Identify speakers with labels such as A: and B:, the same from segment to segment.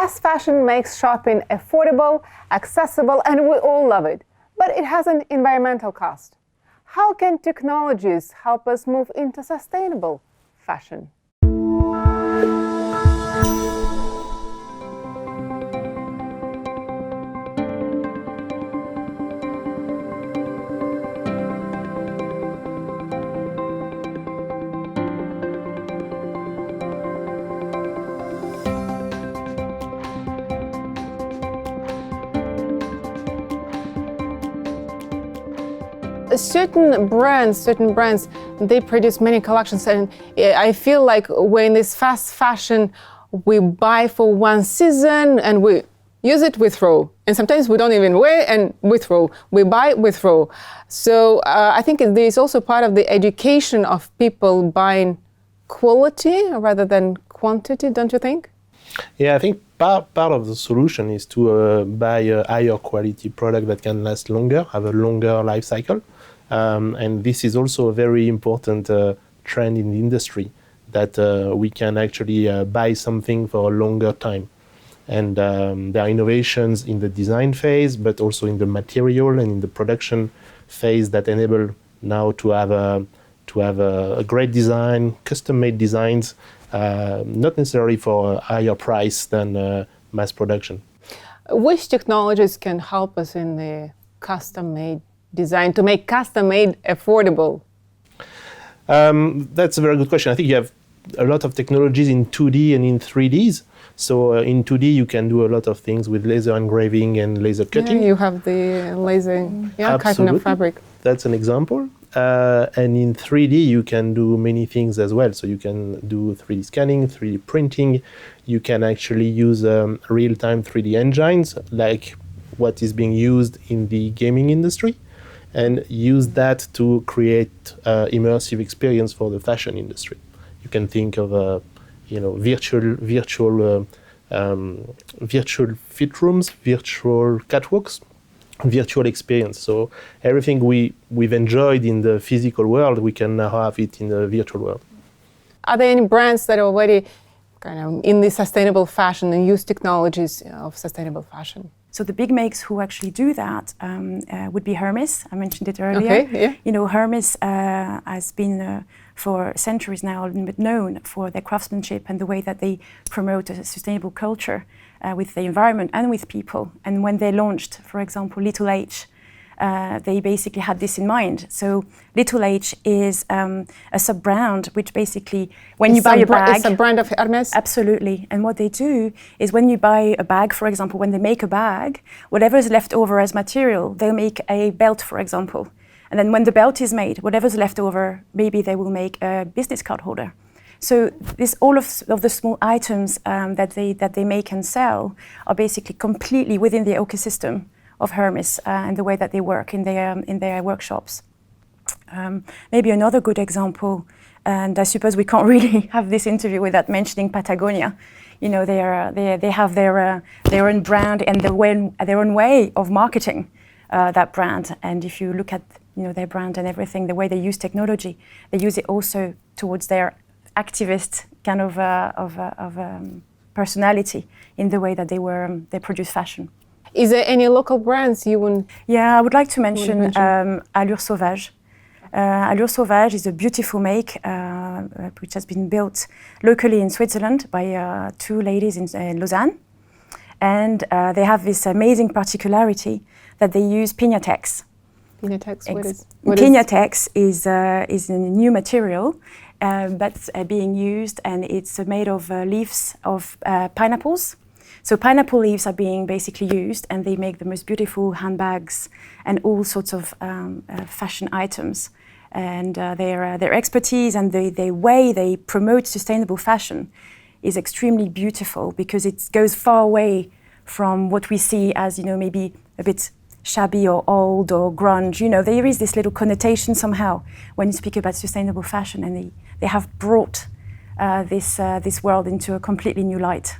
A: Fast fashion makes shopping affordable, accessible, and we all love it. But it has an environmental cost. How can technologies help us move into sustainable fashion? Certain brands, they produce many collections, and I feel like when this fast fashion, we buy for one season and we use it, we throw. And sometimes we don't even wear and we throw. We buy, we throw. So I think there is also part of the education of people buying quality rather than quantity, don't you think?
B: Yeah, I think part of the solution is to buy a higher quality product that can last longer, have a longer life cycle. And this is also a very important trend in the industry, that we can actually buy something for a longer time. And there are innovations in the design phase, but also in the material and in the production phase that enable now to have a great design, custom-made designs, not necessarily for a higher price than mass production.
A: Which technologies can help us in the custom-made design to make custom-made affordable?
B: That's a very good question. I think you have a lot of technologies in 2D and in 3Ds. So in 2D, you can do a lot of things with laser engraving and laser cutting.
A: Yeah, you have the laser cutting of fabric.
B: That's an example. And in 3D, you can do many things as well. So you can do 3D scanning, 3D printing. You can actually use real-time 3D engines, like what is being used in the gaming industry, and use that to create immersive experience for the fashion industry. You can think of virtual fit rooms, virtual catwalks, virtual experience. So everything we've enjoyed in the physical world, we can now have it in the virtual world.
A: Are there any brands that are already kind of in the sustainable fashion and use technologies of sustainable fashion?
C: So the big makes who actually do that would be Hermes. I mentioned it earlier.
A: Okay, yeah.
C: You know, Hermes has been for centuries now a little bit known for their craftsmanship and the way that they promote a sustainable culture with the environment and with people. And when they launched, for example, Little H, they basically had this in mind. So Little H is a sub-brand which basically, when you buy a bag...
A: It's a brand of Hermes?
C: Absolutely. And what they do is when you buy a bag, for example, when they make a bag, whatever is left over as material, they'll make a belt, for example. And then when the belt is made, whatever's left over, maybe they will make a business card holder. So this, all of the small items that they make and sell are basically completely within the ecosystem of Hermes and the way that they work in their workshops. Maybe another good example, and I suppose we can't really have this interview without mentioning Patagonia. You know, they have their own brand and their own way of marketing that brand. And if you look at their brand and everything, the way they use technology, they use it also towards their activist kind of personality in the way that they produce fashion.
A: Is there any local brands you would?
C: Yeah, I would like to mention Allure Sauvage. Allure Sauvage is a beautiful make which has been built locally in Switzerland by two ladies in Lausanne. And they have this amazing particularity that they use Pinatex.
A: Pinatex,
C: Pinatex is a new material that's being used, and it's made of leaves of pineapples. So pineapple leaves are being basically used, and they make the most beautiful handbags and all sorts of fashion items. And their expertise and the way they promote sustainable fashion is extremely beautiful, because it goes far away from what we see as, maybe a bit shabby or old or grunge. There is this little connotation somehow when you speak about sustainable fashion, and they have brought this world into a completely new light.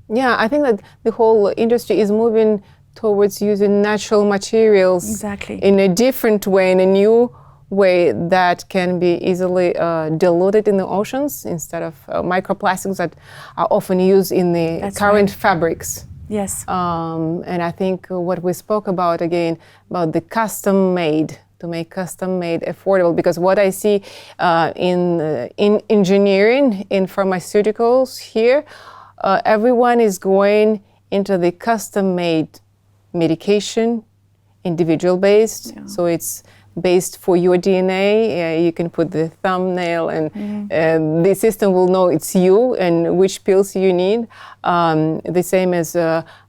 A: Yeah, I think that the whole industry is moving towards using natural materials
C: exactly
A: in a different way, in a new way that can be easily diluted in the oceans instead of microplastics that are often used in the
C: That's
A: current
C: right.
A: fabrics.
C: Yes.
A: And I think what we spoke about again, about the custom made, to make custom made affordable, because what I see in engineering, in pharmaceuticals here, everyone is going into the custom made medication, individual based.
C: Yeah.
A: So it's based for your DNA. You can put the thumbnail and the system will know it's you and which pills you need. The same as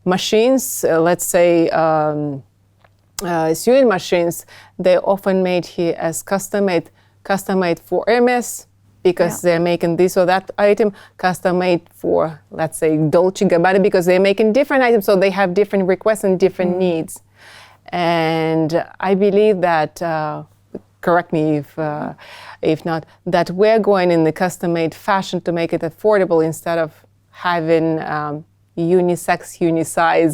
A: machines, let's say sewing machines, they're often made here as custom made for MS, because they're making this or that item, custom made for, let's say, Dolce & Gabbana, because they're making different items, so they have different requests and different needs. And I believe that, correct me if not, that we're going in the custom-made fashion to make it affordable instead of having unisex, unisize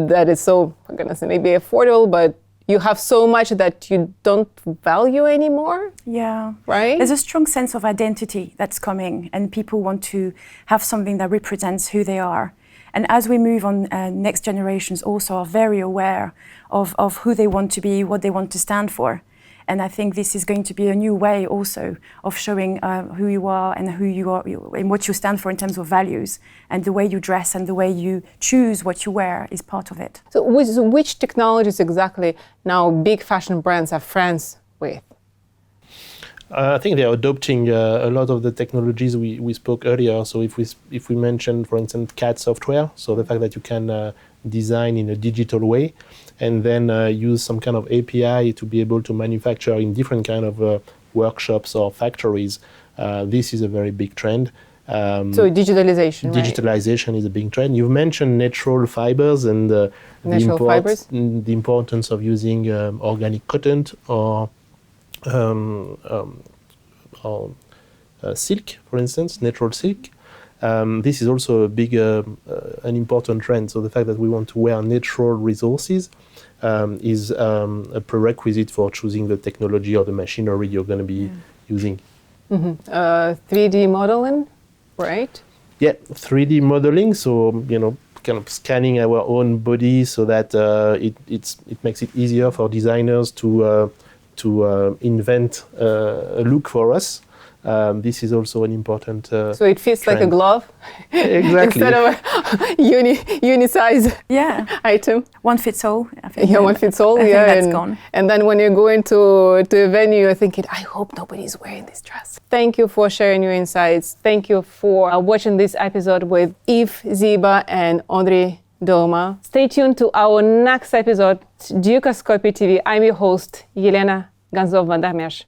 A: that is so, I'm gonna say maybe affordable, but you have so much that you don't value anymore.
C: Yeah.
A: Right?
C: There's a strong sense of identity that's coming, and people want to have something that represents who they are. And as we move on, next generations also are very aware of who they want to be, what they want to stand for. And I think this is going to be a new way also of showing who you are and who you are and what you stand for in terms of values. And the way you dress and the way you choose what you wear is part of it.
A: So which technologies exactly now big fashion brands are friends with?
B: I think they are adopting a lot of the technologies we spoke earlier. So if we mention, for instance, CAD software, so the fact that you can design in a digital way, and then use some kind of API to be able to manufacture in different kind of workshops or factories, this is a very big trend.
A: So digitalization,
B: Digitalization is a big trend. You've mentioned natural fibers and the importance of using organic cotton or silk, for instance, natural silk. This is also a big, an important trend. So the fact that we want to wear natural resources is a prerequisite for choosing the technology or the machinery you're going to be using.
A: 3D modeling, right?
B: Yeah, 3D modeling. So kind of scanning our own body so that it makes it easier for designers to invent a look for us. This is also an important
A: so it fits
B: trend.
A: like a glove?
B: Exactly.
A: Instead of a unisize item.
C: One fits all. I think.
A: Yeah, one fits all.
C: I think that's gone.
A: And then when you're going to a venue, you're thinking, I hope nobody's wearing this dress. Thank you for sharing your insights. Thank you for watching this episode with Yves, Zieba, and Audrey Daumain. Stay tuned to our next episode, Dukascopy TV. I'm your host, Elena Ganzov-Vandermeersch.